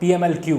PMLQ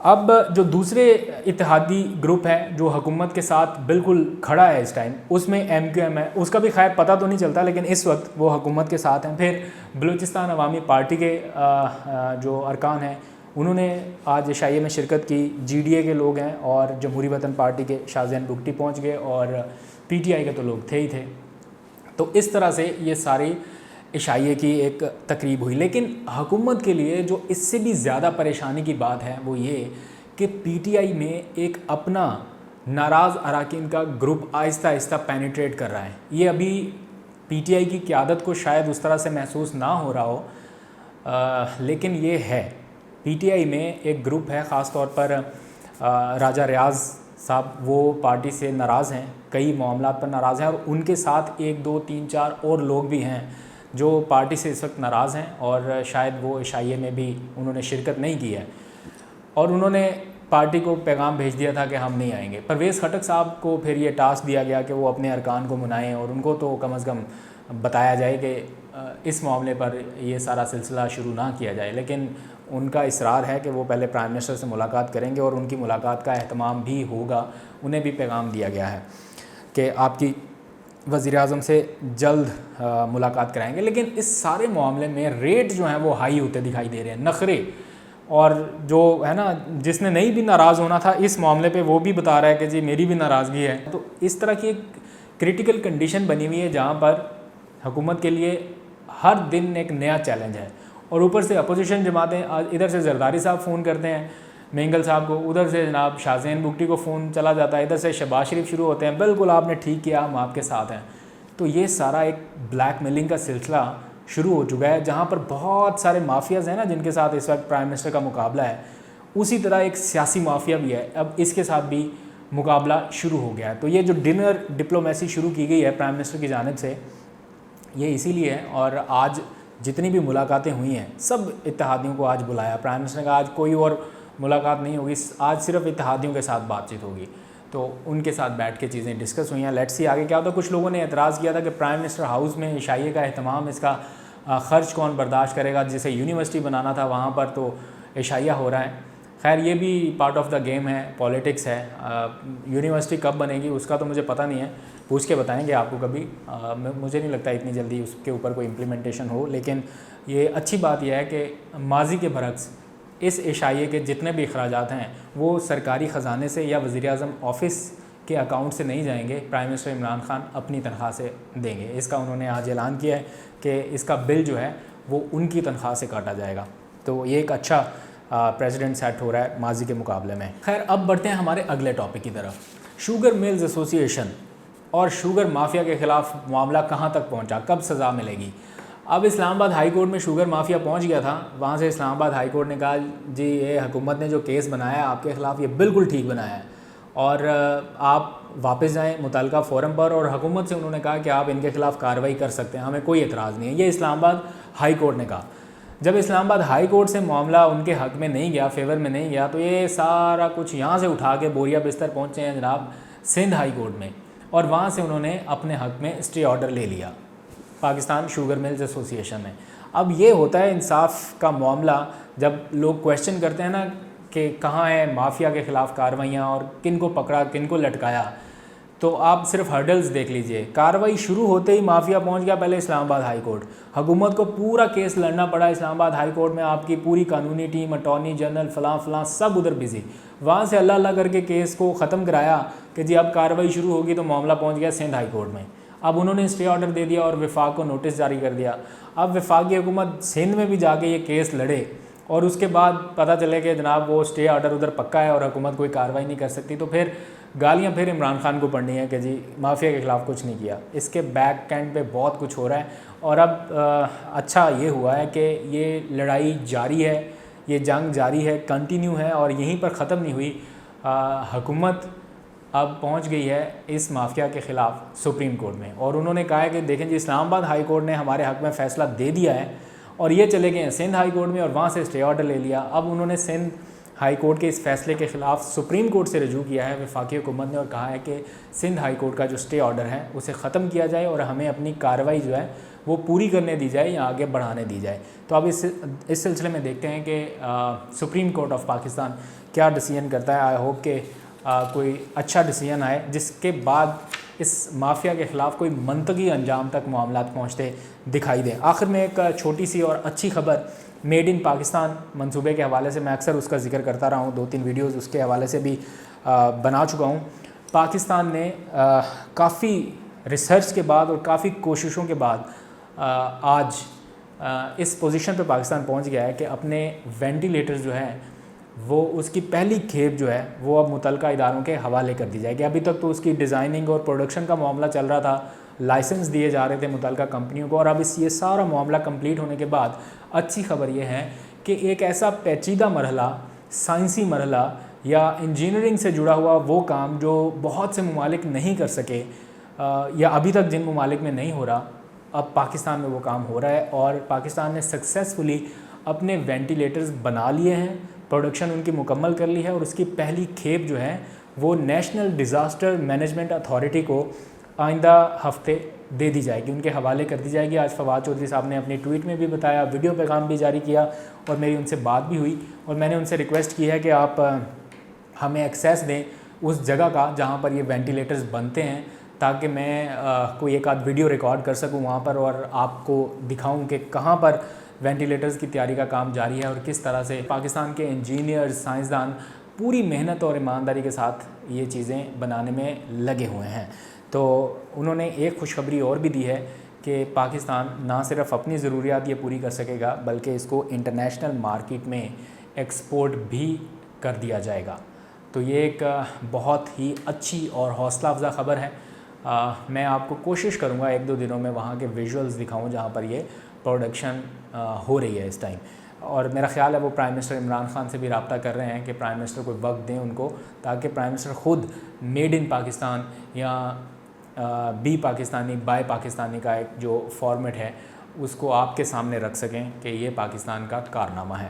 اب جو دوسرے اتحادی گروپ ہے جو حکومت کے ساتھ بالکل کھڑا ہے اس ٹائم، اس میں ایم کیو ایم ہے، اس کا بھی خیر پتہ تو نہیں چلتا، لیکن اس وقت وہ حکومت کے ساتھ ہیں۔ پھر بلوچستان عوامی پارٹی کے جو ارکان ہیں انہوں نے آج عشائیے میں شرکت کی، جی ڈی اے کے لوگ ہیں، اور جمہوری وطن پارٹی کے شاہ زین بگٹی پہنچ گئے، اور پی ٹی آئی کے تو لوگ تھے ہی تھے۔ تو اس طرح سے یہ ساری عشائیے کی ایک تقریب ہوئی۔ لیکن حکومت کے لیے جو اس سے بھی زیادہ پریشانی کی بات ہے وہ یہ کہ پی ٹی آئی میں ایک اپنا ناراض اراکین کا گروپ آہستہ آہستہ پینیٹریٹ کر رہا ہے۔ یہ ابھی پی ٹی آئی کی قیادت کو شاید اس طرح سے محسوس نہ ہو رہا ہو، لیکن یہ ہے پی ٹی آئی میں ایک گروپ ہے، خاص طور پر راجہ ریاض صاحب وہ پارٹی سے ناراض ہیں، کئی معاملات پر ناراض ہیں، اور ان کے ساتھ 1 2 3 4 اور لوگ بھی ہیں جو پارٹی سے اس وقت ناراض ہیں، اور شاید وہ عشائیے میں بھی انہوں نے شرکت نہیں کی ہے، اور انہوں نے پارٹی کو پیغام بھیج دیا تھا کہ ہم نہیں آئیں گے۔ پرویز خٹک صاحب کو پھر یہ ٹاسک دیا گیا کہ وہ اپنے ارکان کو منائیں، اور ان کو تو کم از کم بتایا جائے کہ اس معاملے پر یہ سارا سلسلہ شروع نہ کیا جائے، لیکن ان کا اصرار ہے کہ وہ پہلے پرائم منسٹر سے ملاقات کریں گے، اور ان کی ملاقات کا اہتمام بھی ہوگا۔ انہیں بھی پیغام دیا گیا ہے کہ آپ کی وزیر اعظم سے جلد ملاقات کرائیں گے۔ لیکن اس سارے معاملے میں ریٹ جو ہیں وہ ہائی ہوتے دکھائی دے رہے ہیں، نخرے، اور جو ہے نا جس نے نہیں بھی ناراض ہونا تھا اس معاملے پہ وہ بھی بتا رہا ہے کہ جی میری بھی ناراضگی ہے۔ تو اس طرح کی ایک کریٹیکل کنڈیشن بنی ہوئی ہے جہاں پر حکومت کے لیے ہر دن ایک نیا چیلنج ہے، اور اوپر سے اپوزیشن جماعتیں، ادھر سے زرداری صاحب فون کرتے ہیں مینگل صاحب کو، ادھر سے جناب شاہ زین بگٹی کو فون چلا جاتا ہے، ادھر سے شہباز شریف شروع ہوتے ہیں بالکل آپ نے ٹھیک کیا ہم آپ کے ساتھ ہیں۔ تو یہ سارا ایک بلیک میلنگ کا سلسلہ شروع ہو چکا ہے، جہاں پر بہت سارے مافیاز ہیں نا جن کے ساتھ اس وقت پرائم منسٹر کا مقابلہ ہے، اسی طرح ایک سیاسی مافیا بھی ہے، اب اس کے ساتھ بھی مقابلہ شروع ہو گیا ہے۔ تو یہ جو ڈنر ڈپلومیسی شروع کی گئی ہے پرائم منسٹر کی جانب سے، یہ اسی لیے ہے، اور آج جتنی بھی ملاقاتیں ہوئی ہیں سب اتحادیوں کو آج بلایا پرائم منسٹر نے کہا آج کوئی اور ملاقات نہیں ہوگی، آج صرف اتحادیوں کے ساتھ بات چیت ہوگی۔ تو ان کے ساتھ بیٹھ کے چیزیں ڈسکس ہوئی ہیں، لیٹس سی آگے کیا ہوتا ہے۔ کچھ لوگوں نے اعتراض کیا تھا کہ پرائم منسٹر ہاؤس میں عشائیے کا اہتمام، اس کا خرچ کون برداشت کرے گا، جسے یونیورسٹی بنانا تھا وہاں پر تو عشائیہ ہو رہا ہے۔ خیر یہ بھی پارٹ آف دا گیم ہے، پالیٹکس ہے، یونیورسٹی کب بنے گی اس کا تو مجھے پتہ نہیں ہے، پوچھ کے بتائیں گے آپ کو کبھی، مجھے نہیں لگتا اتنی جلدی اس کے اوپر کوئی امپلیمنٹیشن ہو۔ لیکن یہ اچھی بات یہ ہے کہ ماضی کے برعکس اس عشائیے کے جتنے بھی اخراجات ہیں وہ سرکاری خزانے سے یا وزیر اعظم آفس کے اکاؤنٹ سے نہیں جائیں گے، پرائم منسٹر عمران خان اپنی تنخواہ سے دیں گے۔ اس کا انہوں نے آج اعلان کیا ہے کہ اس کا بل جو ہے وہ ان کی تنخواہ سے کاٹا جائے گا۔ تو یہ ایک اچھا پریزیڈنٹ سیٹ ہو رہا ہے ماضی کے مقابلے میں۔ خیر اب بڑھتے ہیں ہمارے اگلے ٹاپک کی طرف۔ شوگر ملز ایسوسی ایشن اور شوگر مافیا کے خلاف معاملہ کہاں تک پہنچا، کب سزا ملے گی؟ اب اسلام آباد ہائی کورٹ میں شوگر مافیا پہنچ گیا تھا، وہاں سے اسلام آباد ہائی کورٹ نے کہا جی یہ حکومت نے جو کیس بنایا ہے آپ کے خلاف یہ بالکل ٹھیک بنایا ہے، اور آپ واپس جائیں متعلقہ فورم پر، اور حکومت سے انہوں نے کہا کہ آپ ان کے خلاف کارروائی کر سکتے ہیں، ہمیں کوئی اعتراض نہیں ہے۔ یہ اسلام آباد ہائی کورٹ نے کہا۔ جب اسلام آباد ہائی کورٹ سے معاملہ ان کے حق میں نہیں گیا، فیور میں نہیں گیا، تو یہ سارا کچھ یہاں سے اٹھا کے بوریا بستر پہنچے ہیں جناب سندھ ہائی کورٹ میں، اور وہاں سے انہوں نے اپنے حق میں اسٹے آرڈر لے لیا پاکستان شوگر ملز ایسوسی ایشن میں۔ اب یہ ہوتا ہے انصاف کا معاملہ جب لوگ کویشچن کرتے ہیں نا کہ کہاں ہے مافیا کے خلاف کارروائیاں اور کن کو پکڑا کن کو لٹکایا، تو آپ صرف ہرڈلز دیکھ لیجئے۔ کارروائی شروع ہوتے ہی مافیا پہنچ گیا پہلے اسلام آباد ہائی کورٹ، حکومت کو پورا کیس لڑنا پڑا اسلام آباد ہائی کورٹ میں، آپ کی پوری قانونی ٹیم، اٹارنی جنرل فلاں فلاں سب ادھر بزی، وہاں سے اللہ اللہ کر کے کیس کو ختم کرایا کہ جی اب کارروائی شروع ہوگی، تو معاملہ پہنچ گیا سندھ ہائی کورٹ میں۔ اب انہوں نے اسٹے آرڈر دے دیا اور وفاق کو نوٹس جاری کر دیا۔ اب وفاقی حکومت سندھ میں بھی جا کے یہ کیس لڑے، اور اس کے بعد پتہ چلے کہ جناب وہ اسٹے آرڈر ادھر پکا ہے اور حکومت کوئی کارروائی نہیں کر سکتی، تو پھر گالیاں پھر عمران خان کو پڑنی ہے کہ جی مافیا کے خلاف کچھ نہیں کیا۔ اس کے بیک اینڈ پہ بہت کچھ ہو رہا ہے، اور اب اچھا یہ ہوا ہے کہ یہ لڑائی جاری ہے، یہ جنگ جاری ہے، کنٹینیو ہے، اور یہیں پر ختم نہیں ہوئی۔ حکومت اب پہنچ گئی ہے اس مافیا کے خلاف سپریم کورٹ میں، اور انہوں نے کہا ہے کہ دیکھیں جی اسلام آباد ہائی کورٹ نے ہمارے حق میں فیصلہ دے دیا ہے، اور یہ چلے گئے ہیں سندھ ہائی کورٹ میں اور وہاں سے اسٹے آرڈر لے لیا۔ اب انہوں نے سندھ ہائی کورٹ کے اس فیصلے کے خلاف سپریم کورٹ سے رجوع کیا ہے وفاقی حکومت نے اور کہا ہے کہ سندھ ہائی کورٹ کا جو اسٹے آرڈر ہے اسے ختم کیا جائے اور ہمیں اپنی کارروائی جو ہے وہ پوری کرنے دی جائے یا آگے بڑھانے دی جائے۔ تو اب اس سلسلے میں دیکھتے ہیں کہ سپریم کورٹ آف پاکستان کیا ڈیسیژن کرتا ہے۔ آئی ہوپ کہ کوئی اچھا ڈیسیژن آئے جس کے بعد اس مافیا کے خلاف کوئی منطقی انجام تک معاملات پہنچتے دکھائی دیں۔ آخر میں ایک چھوٹی سی اور اچھی خبر میڈ ان پاکستان منصوبے کے حوالے سے، میں اکثر اس کا ذکر کرتا رہا ہوں، 2-3 ویڈیوز اس کے حوالے سے بھی بنا چکا ہوں۔ پاکستان نے کافی ریسرچ کے بعد اور کافی کوششوں کے بعد آج اس پوزیشن پہ پاکستان پہنچ گیا ہے کہ اپنے وینٹیلیٹر جو ہے وہ اس کی پہلی کھیپ جو ہے وہ اب متعلقہ اداروں کے حوالے کر دی جائے گی۔ ابھی تک تو اس کی ڈیزائننگ اور پروڈکشن کا معاملہ چل رہا تھا، لائسنس دیے جا رہے تھے متعلقہ کمپنیوں کو، اور اب یہ سارا معاملہ کمپلیٹ ہونے کے بعد اچھی خبر یہ ہے کہ ایک ایسا پیچیدہ مرحلہ، سائنسی مرحلہ یا انجینئرنگ سے جڑا ہوا وہ کام جو بہت سے ممالک نہیں کر سکے یا ابھی تک جن ممالک میں نہیں ہو رہا، اب پاکستان میں وہ کام ہو رہا ہے اور پاکستان نے سکسیسفلی اپنے وینٹیلیٹرز بنا لیے ہیں، پروڈکشن ان کی مکمل کر لی ہے اور اس کی پہلی کھیپ جو ہے وہ نیشنل ڈیزاسٹر مینجمنٹ اتھارٹی کو آئندہ ہفتے دے دی جائے گی، ان کے حوالے کر دی جائے گی۔ آج فواد چودھری صاحب نے اپنی ٹویٹ میں بھی بتایا، ویڈیو پیغام بھی جاری کیا اور میری ان سے بات بھی ہوئی اور میں نے ان سے ریکویسٹ کی ہے کہ آپ ہمیں ایکسیس دیں اس جگہ کا جہاں پر یہ وینٹیلیٹرز بنتے ہیں، تاکہ میں کوئی ایک آدھ ویڈیو ریکارڈ کر سکوں وہاں پر اور آپ کو دکھاؤں کہ کہاں پر وینٹیلیٹرز کی تیاری کا کام جاری ہے اور کس طرح سے پاکستان کے انجینئر، سائنسدان پوری محنت اور ایمانداری کے ساتھ یہ چیزیں بنانے میں لگے ہوئے ہیں۔ تو انہوں نے ایک خوشخبری اور بھی دی ہے کہ پاکستان نہ صرف اپنی ضروریات یہ پوری کر سکے گا بلکہ اس کو انٹرنیشنل مارکیٹ میں ایکسپورٹ بھی کر دیا جائے گا۔ تو یہ ایک بہت ہی اچھی اور حوصلہ افزا خبر ہے۔ میں آپ کو کوشش کروں گا 1-2 دنوں میں وہاں کے ویژولز دکھاؤں جہاں پر یہ پروڈکشن ہو رہی ہے اس ٹائم، اور میرا خیال ہے وہ پرائم منسٹر عمران خان سے بھی رابطہ کر رہے ہیں کہ پرائم منسٹر کوئی وقت دیں ان کو، تاکہ پرائم منسٹر خود میڈ ان پاکستان یا بی پاکستانی بائی پاکستانی کا ایک جو فارمیٹ ہے اس کو آپ کے سامنے رکھ سکیں کہ یہ پاکستان کا کارنامہ ہے۔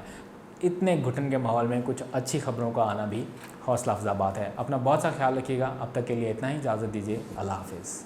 اتنے گھٹن کے ماحول میں کچھ اچھی خبروں کا آنا بھی حوصلہ افزا بات ہے۔ اپنا بہت سا خیال رکھیے گا۔ اب تک کے لیے اتنا ہی، اجازت دیجیے، اللہ حافظ۔